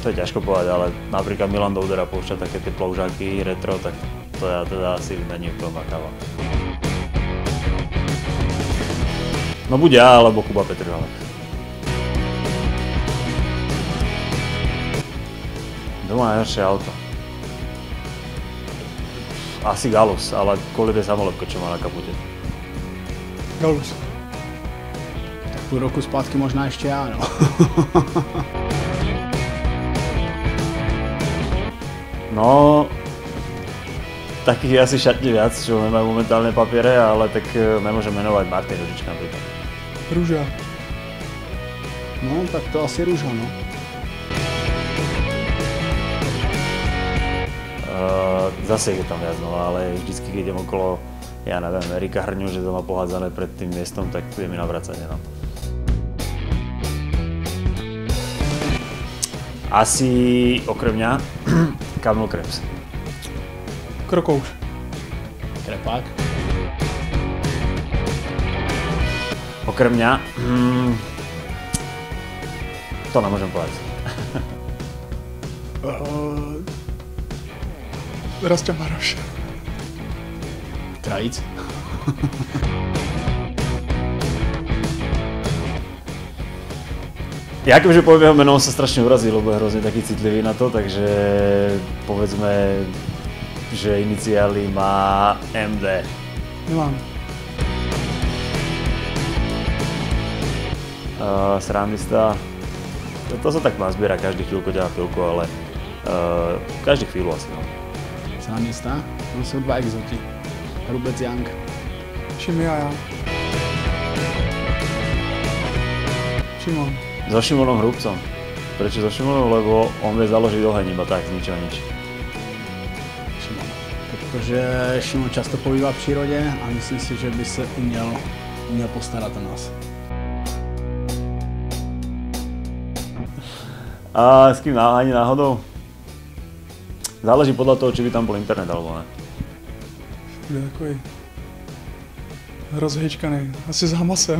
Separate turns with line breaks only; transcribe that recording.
To je ťažko povedať, ale napríklad Milan Doudera púšťa také tie ploužáky retro, tak to ja teda asi není úplne makáva. No buď ja, alebo Kuba Petržalek. Doma najhoršie auto. Asi Galus, ale kvôli tej samolepke, čo má na kapute.
Galus. Tak půl roku zpátky možná ještě já, no.
No, takých je asi šatne viac, čo nemajú momentálne papiere, ale tak nemôžem menovať Martin Ružič napríklad.
Růža. No, tak to asi Růža, no.
Zase je tam viac, no, ale vždycky, keď idem okolo, ja neviem, Erika Hrňu, že to má pohádzané pred tým miestom, tak je mi navracanie, no. Asi okrem mňa Kamil Krebs.
Krokouš. Krepák.
Okrem mňa, to nemôžem povedať.
Rastě Maroš. Krajíc.
Ja keďže poviem jeho meno, sa strašne urazil, lebo je hrozne taký citlivý na to, takže povedzme, že iniciály má MD.
Milan.
Srandista, to sa tak má zbiera, každý chvíľku ťahá pilku, ale každý chvíľu asi, no.
Srandista? No jsou dva exoti. Rubec Young.
Šimi a já. Šimon.
So Šimonom Hrubcom. Prečo so Šimonom? Lebo on vie založiť oheň iba tak, z ničoho nič.
Šimon. Protože Šimon často pobývá v přírodě a myslím si, že by se uměl postarat o nás.
A s kým ani náhodou? Záleží podľa toho, či by tam bol internet alebo ne.
Je takový rozhýčkaný, asi s Hamasem.